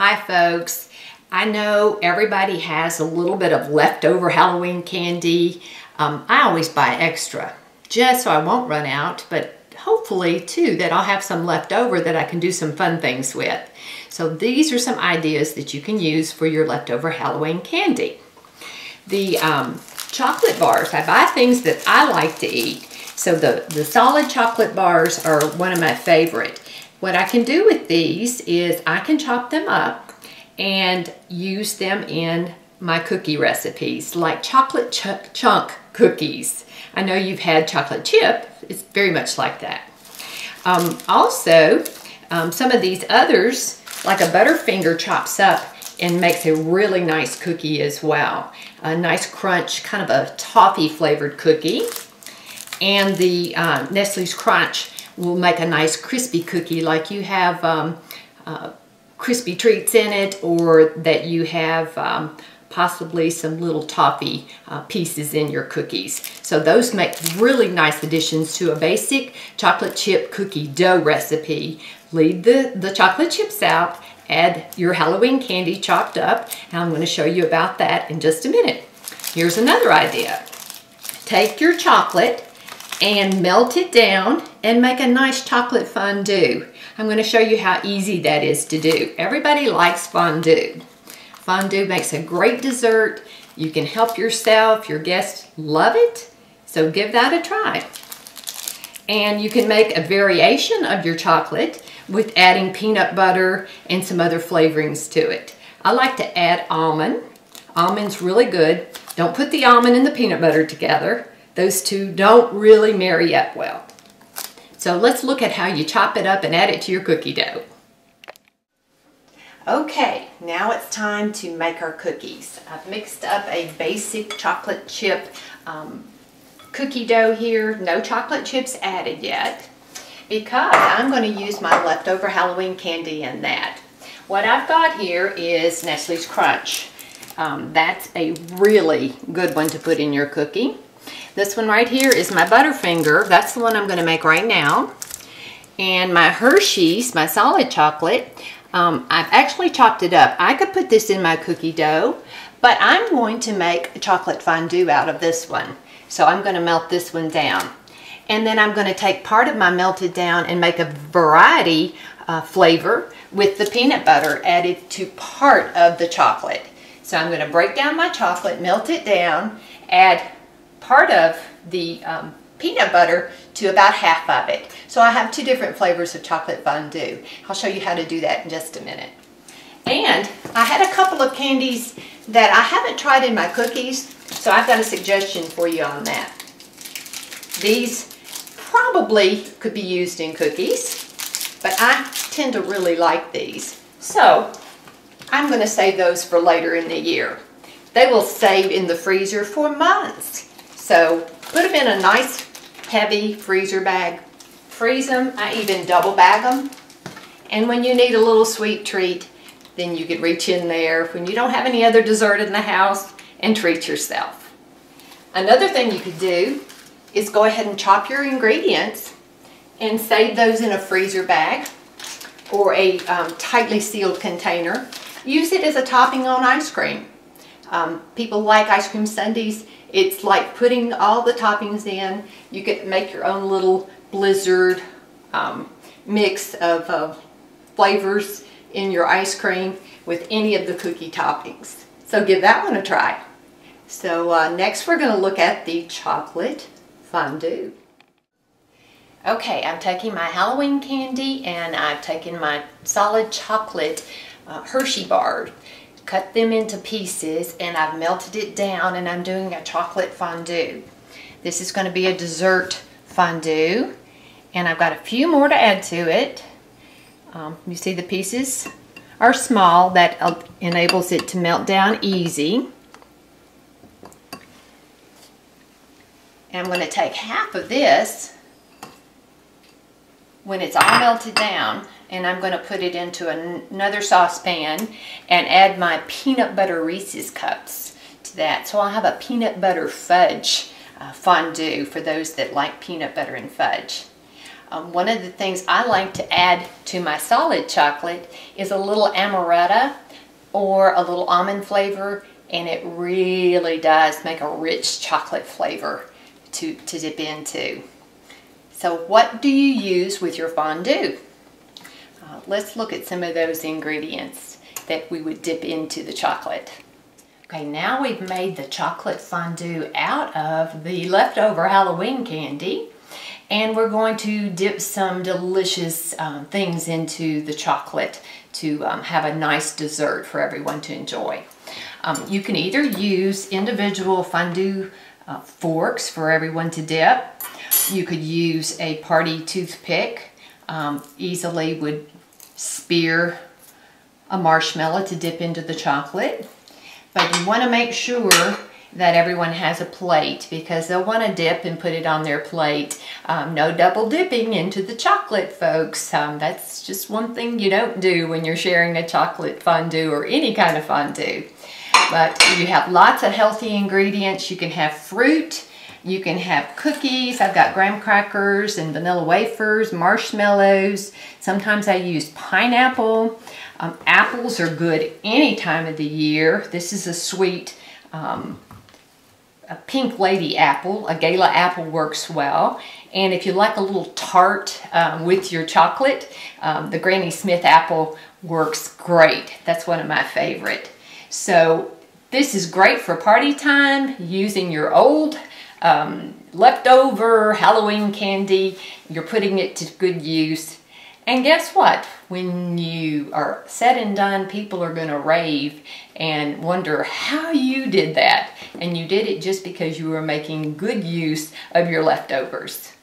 Hi folks, I know everybody has a little bit of leftover Halloween candy. I always buy extra just so I won't run out, but hopefully too that I'll have some left over that I can do some fun things with. So these are some ideas that you can use for your leftover Halloween candy. The chocolate bars, I buy things that I like to eat. So the solid chocolate bars are one of my favorite. What I can do with these is I can chop them up and use them in my cookie recipes, like chocolate chunk cookies. I know you've had chocolate chip. It's very much like that. Some of these others, like a Butterfinger, chops up and makes a really nice cookie as well. A nice crunch, kind of a toffee flavored cookie. And the Nestle's Crunch will make a nice crispy cookie, like you have crispy treats in it, or that you have possibly some little toffee pieces in your cookies. So those make really nice additions to a basic chocolate chip cookie dough recipe. Leave the chocolate chips out, add your Halloween candy chopped up, and I'm going to show you about that in just a minute. Here's another idea. Take your chocolate and melt it down and make a nice chocolate fondue. I'm going to show you how easy that is to do. Everybody likes fondue. Fondue makes a great dessert. You can help yourself. Your guests love it. So give that a try. And you can make a variation of your chocolate with adding peanut butter and some other flavorings to it. I like to add almond. Almond's really good. Don't put the almond and the peanut butter together. Those two don't really marry up well. So let's look at how you chop it up and add it to your cookie dough. Okay, now it's time to make our cookies. I've mixed up a basic chocolate chip cookie dough here. No chocolate chips added yet, because I'm going to use my leftover Halloween candy in that. What I've got here is Nestle's Crunch. That's a really good one to put in your cookie. This one right here is my Butterfinger. That's the one I'm going to make right now. And my Hershey's, my solid chocolate, I've actually chopped it up. I could put this in my cookie dough, but I'm going to make a chocolate fondue out of this one. So I'm going to melt this one down. And then I'm going to take part of my melted down and make a variety flavor with the peanut butter added to part of the chocolate. So I'm going to break down my chocolate, melt it down, add part of the peanut butter to about half of it. So I have two different flavors of chocolate fondue. I'll show you how to do that in just a minute. And I had a couple of candies that I haven't tried in my cookies, so I've got a suggestion for you on that. These probably could be used in cookies, but I tend to really like these. So I'm going to save those for later in the year. They will save in the freezer for months. So put them in a nice heavy freezer bag. Freeze them. I even double bag them. And when you need a little sweet treat, then you could reach in there when you don't have any other dessert in the house and treat yourself. Another thing you could do is go ahead and chop your ingredients and save those in a freezer bag or a tightly sealed container. Use it as a topping on ice cream. People like ice cream sundaes. It's like putting all the toppings in. You could make your own little blizzard mix of flavors in your ice cream with any of the cookie toppings. So give that one a try. So next we're going to look at the chocolate fondue. Okay, I'm taking my Halloween candy and I've taken my solid chocolate Hershey bar. Cut them into pieces and I've melted it down and I'm doing a chocolate fondue. This is going to be a dessert fondue and I've got a few more to add to it. You see the pieces are small. That enables it to melt down easy. And I'm going to take half of this when it's all melted down, and I'm going to put it into another saucepan and add my peanut butter Reese's cups to that. So I'll have a peanut butter fudge fondue for those that like peanut butter and fudge. One of the things I like to add to my solid chocolate is a little amaretto or a little almond flavor, and it really does make a rich chocolate flavor to dip into. So what do you use with your fondue? Let's look at some of those ingredients that we would dip into the chocolate. Okay, now we've made the chocolate fondue out of the leftover Halloween candy, and we're going to dip some delicious things into the chocolate to have a nice dessert for everyone to enjoy. You can either use individual fondue forks for everyone to dip. You could use a party toothpick, easily would spear a marshmallow to dip into the chocolate. But you want to make sure that everyone has a plate, because they'll want to dip and put it on their plate. No double dipping into the chocolate, folks. That's just one thing you don't do when you're sharing a chocolate fondue or any kind of fondue. But you have lots of healthy ingredients. You can have fruit, you can have cookies. I've got graham crackers and vanilla wafers, marshmallows. Sometimes I use pineapple. Apples are good any time of the year. This is a sweet a pink lady apple. A gala apple works well. And if you like a little tart with your chocolate, the Granny Smith apple works great. That's one of my favorite. So this is great for party time, using your old leftover Halloween candy. You're putting it to good use. And guess what? When you are said and done, people are going to rave and wonder how you did that. And you did it just because you were making good use of your leftovers.